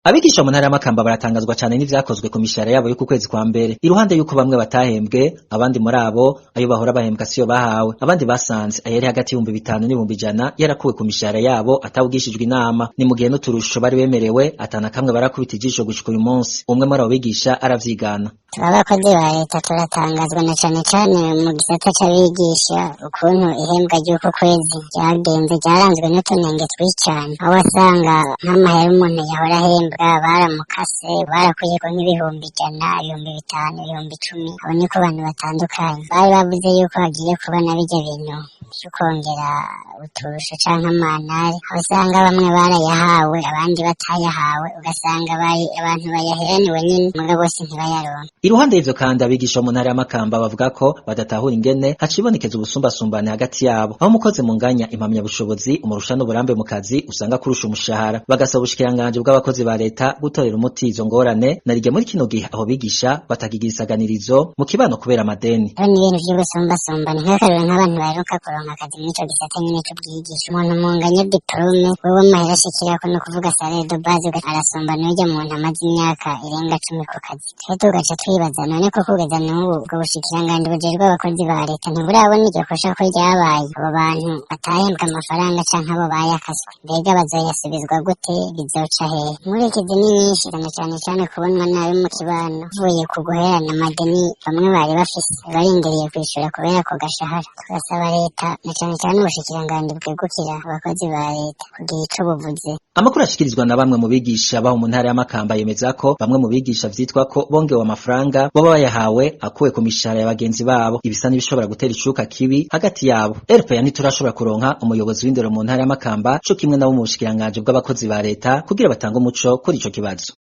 Abigisha mu ntara ya Makamba baratangazwa cane n'ivyakozwe ku mishahara yabo yo ku kwezi kwa mbere. Iruhande yuko bamwe batahembwe, abandi muri abo ayo bahora bahembwa siyo bahawe. Abandi basanze ayari hagati y'ibihumbi 5 n'ibihumbi 100 yarakuwe ku mishahara yabo atawugishijwe inama. Ni mu gihe n'uturusho bari bemerewe atana kamwe barakubita ijisho gushika uyu munsi. Umwe muri abo bigisha aravyigana. Abakozi ba leta turatangazwa na cane cane mu gisata c'abigisha ukuntu ihembwa ry'uko kwezi ryagenze ryaranzwe n'utunenge tw'icane. Aho wasanga nk'amahera umuntu yahora ahembwa baramukase barakuyeko nk'ibihumbi 100, ibihumbi 5, ibihumbi 10. Abo niko abantu batandukanye bari bavuze yuko hagiye kubona birya bintu vy'ukongera uturusho canke amanari. Aho usanga bamwe barayahawe abandi batayahawe, ugasanga abantu bayaheraniwe nyene mugabo bose ntibayaronka. Iruhande y'ivyo kandi abigisha mu ntara ya Makamba bavuga ko badatahura ingene hacibonekeza ubusumbasumbane hagati yabo. Aho umukozi munganya impamya bushobozi umurusha n'uburambe mu kazi usanga kurusha umushahara. Bagasaba ubushikiranganje bw'abakozi ba leta gutorera umuti izo ngorane narige muri kino gihe aho bigisha batakigira isaganirizo mu kibano kubera amadeni. Ni ibintu vy'ubusumbasumbane nk'akarero nk'abantu baheruka kuronka akazi muri ico gisata nyene c'ubwigisha. Umuntu munganya diplome wewe amahera ashikirako no kuvuga salaire de base arasumba n'urya muntu amaze imyaka irenga 10 ku kazi. Tugaca twibaza none ko kugeza n'ubu ubwo bushikiranganje bujejwe abakozi ba leta ntiburabona iryo kosha ko ryabaye abo bantu batahembwa amafaranga canke abo bayakaswe. Mbega bazoyasubizwa gute? Bizoca hehe? Inkurikizi ni nyinshi cane cane kubonwa nabi mu kibano uvuye ku guherana amadeni bamwe bari bafise barindiriye kwishura kubera ko gashahara. Tugasaba leta na cane ubushikiranganje bwegukira abakozi ba leta kugira ico buvuze. Amakuru ashikirizwa na bamwe mu bigisha baho mu ntara ya Makamba yemeza ko bamwe mu bigisha vyitwa ko bongewe amafaranga baba bayahawe akuwe ku mishahara ya bagenzi babo. Ibisa n'ibishobora gutera icuka kibi hagati yabo. RPA ntiturashobora kuronka umuyobozi w'indero mu ntara ya Makamba co kimwe nabo mu bushikiranganje bw'abakozi ba leta kugira batange umuco kuri ico kibazo.